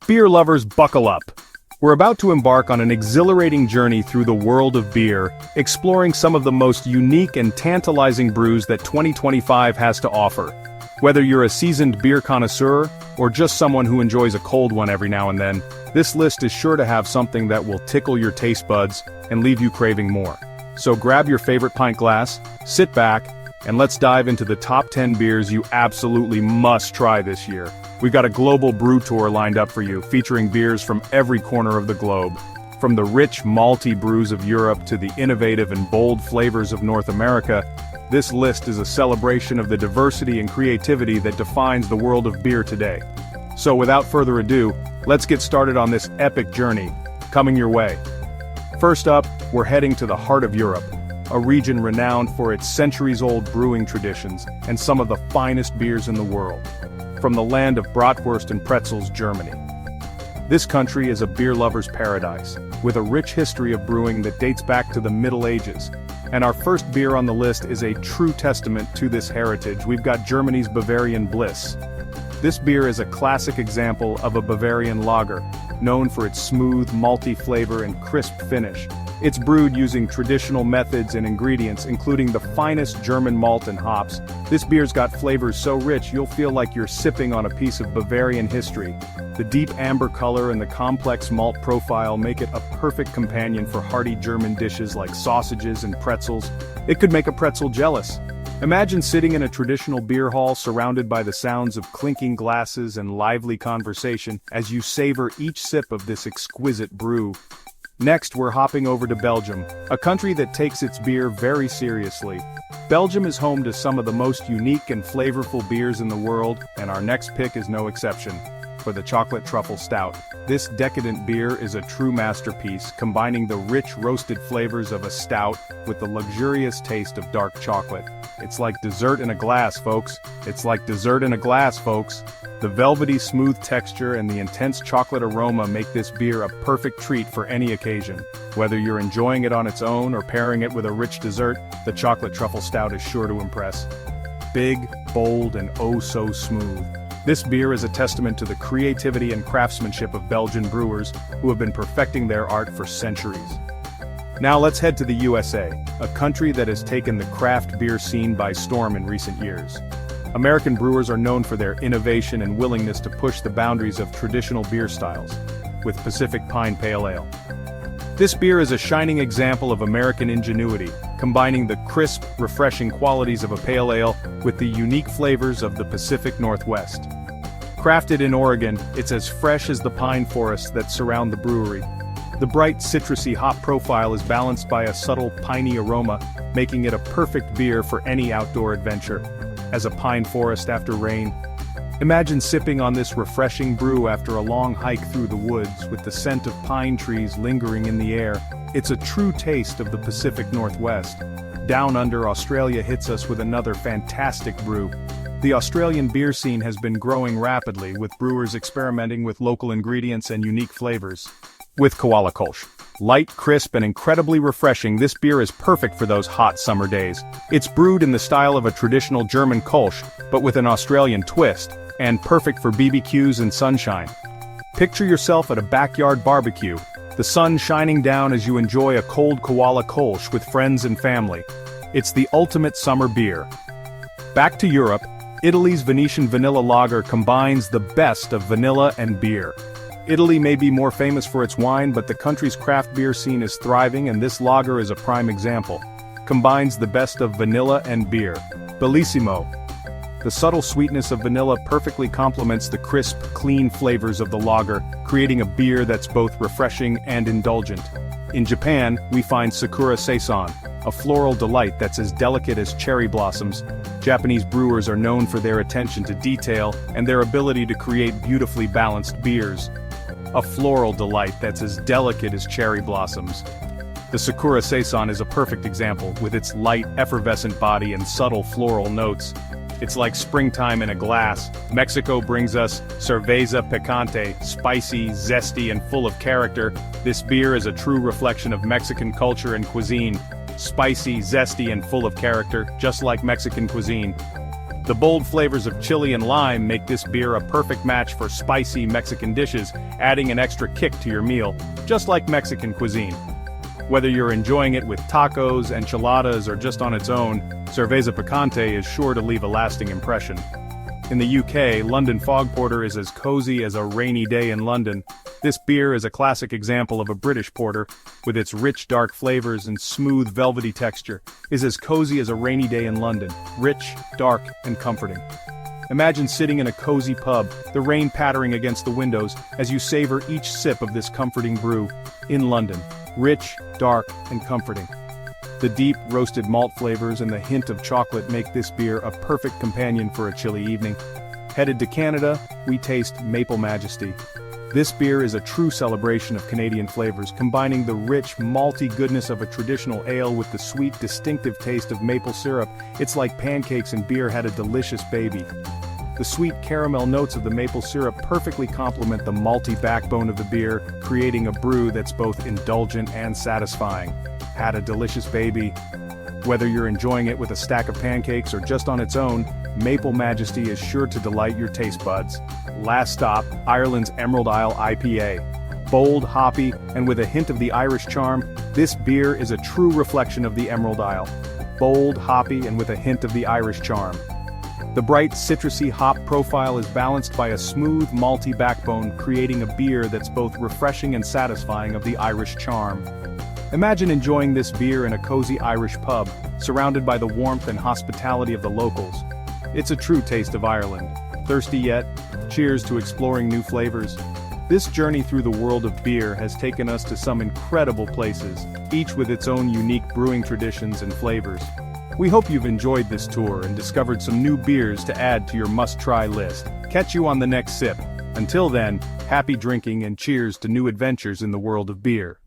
Beer lovers, buckle up. We're about to embark on an exhilarating journey through the world of beer, exploring some of the most unique and tantalizing brews that 2025 has to offer. Whether you're a seasoned beer connoisseur, or just someone who enjoys a cold one every now and then, this list is sure to have something that will tickle your taste buds and leave you craving more. So grab your favorite pint glass, sit back, and let's dive into the top 10 beers you absolutely must try this year. We've got a global brew tour lined up for you, featuring beers from every corner of the globe. From the rich, malty brews of Europe to the innovative and bold flavors of North America, this list is a celebration of the diversity and creativity that defines the world of beer today. So without further ado, let's get started on this epic journey, coming your way. First up, we're heading to the heart of Europe, a region renowned for its centuries-old brewing traditions and some of the finest beers in the world. From the land of bratwurst and pretzels, Germany. This country is a beer lover's paradise, with a rich history of brewing that dates back to the Middle Ages. And our first beer on the list is a true testament to this heritage. We've got Germany's Bavarian Bliss. This beer is a classic example of a Bavarian lager, known for its smooth, malty flavor and crisp finish. It's brewed using traditional methods and ingredients, including the finest German malt and hops. This beer's got flavors so rich you'll feel like you're sipping on a piece of Bavarian history. The deep amber color and the complex malt profile make it a perfect companion for hearty German dishes like sausages and pretzels. It could make a pretzel jealous. Imagine sitting in a traditional beer hall surrounded by the sounds of clinking glasses and lively conversation as you savor each sip of this exquisite brew. Next, we're hopping over to Belgium, a country that takes its beer very seriously. Belgium is home to some of the most unique and flavorful beers in the world, and our next pick is no exception. For the Chocolate Truffle Stout. This decadent beer is a true masterpiece, combining the rich roasted flavors of a stout with the luxurious taste of dark chocolate. It's like dessert in a glass, folks. It's like dessert in a glass, folks. The velvety smooth texture and the intense chocolate aroma make this beer a perfect treat for any occasion. Whether you're enjoying it on its own or pairing it with a rich dessert, the Chocolate Truffle Stout is sure to impress. Big, bold, and oh so smooth. This beer is a testament to the creativity and craftsmanship of Belgian brewers who have been perfecting their art for centuries. Now let's head to the USA, a country that has taken the craft beer scene by storm in recent years. American brewers are known for their innovation and willingness to push the boundaries of traditional beer styles, with Pacific Pine Pale Ale. This beer is a shining example of American ingenuity, combining the crisp, refreshing qualities of a pale ale with the unique flavors of the Pacific Northwest. Crafted in Oregon, it's as fresh as the pine forests that surround the brewery. The bright citrusy hop profile is balanced by a subtle piney aroma, making it a perfect beer for any outdoor adventure. As a pine forest after rain. Imagine sipping on this refreshing brew after a long hike through the woods with the scent of pine trees lingering in the air. It's a true taste of the Pacific Northwest. Down under, Australia hits us with another fantastic brew. The Australian beer scene has been growing rapidly, with brewers experimenting with local ingredients and unique flavors. With Koala Kolsch. Light, crisp, and incredibly refreshing, this beer is perfect for those hot summer days. It's brewed in the style of a traditional German Kolsch, but with an Australian twist, and perfect for BBQs and sunshine. Picture yourself at a backyard barbecue, the sun shining down as you enjoy a cold Koala Kolsch with friends and family. It's the ultimate summer beer. Back to Europe, Italy's Venetian Vanilla Lager combines the best of vanilla and beer. Italy may be more famous for its wine, but the country's craft beer scene is thriving, and this lager is a prime example. Combines the best of vanilla and beer. Bellissimo. The subtle sweetness of vanilla perfectly complements the crisp, clean flavors of the lager, creating a beer that's both refreshing and indulgent. In Japan, we find Sakura Saison, a floral delight that's as delicate as cherry blossoms. Japanese brewers are known for their attention to detail and their ability to create beautifully balanced beers. A floral delight that's as delicate as cherry blossoms. The Sakura Saison is a perfect example, with its light, effervescent body and subtle floral notes. It's like springtime in a glass. Mexico brings us Cerveza Picante, spicy, zesty, and full of character. This beer is a true reflection of Mexican culture and cuisine. Spicy, zesty, and full of character, just like Mexican cuisine. The bold flavors of chili and lime make this beer a perfect match for spicy Mexican dishes, adding an extra kick to your meal, just like Mexican cuisine. Whether you're enjoying it with tacos, enchiladas, or just on its own, Cerveza Picante is sure to leave a lasting impression. In the UK, London Fog Porter is as cozy as a rainy day in London. This beer is a classic example of a British porter, with its rich dark flavors and smooth velvety texture, is as cozy as a rainy day in London, rich, dark, and comforting. Imagine sitting in a cozy pub, the rain pattering against the windows, as you savor each sip of this comforting brew, in London, rich, dark, and comforting. The deep, roasted malt flavors and the hint of chocolate make this beer a perfect companion for a chilly evening. Headed to Canada, we taste Maple Majesty. This beer is a true celebration of Canadian flavors, combining the rich, malty goodness of a traditional ale with the sweet, distinctive taste of maple syrup. It's like pancakes and beer had a delicious baby. The sweet caramel notes of the maple syrup perfectly complement the malty backbone of the beer, creating a brew that's both indulgent and satisfying. Had a delicious baby. Whether you're enjoying it with a stack of pancakes or just on its own, Maple Majesty is sure to delight your taste buds. Last stop, Ireland's Emerald Isle IPA. Bold, hoppy, and with a hint of the Irish charm, this beer is a true reflection of the Emerald Isle. Bold, hoppy, and with a hint of the Irish charm. The bright, citrusy hop profile is balanced by a smooth, malty backbone, creating a beer that's both refreshing and satisfying of the Irish charm. Imagine enjoying this beer in a cozy Irish pub, surrounded by the warmth and hospitality of the locals. It's a true taste of Ireland. Thirsty yet? Cheers to exploring new flavors. This journey through the world of beer has taken us to some incredible places, each with its own unique brewing traditions and flavors. We hope you've enjoyed this tour and discovered some new beers to add to your must-try list. Catch you on the next sip. Until then, happy drinking and cheers to new adventures in the world of beer.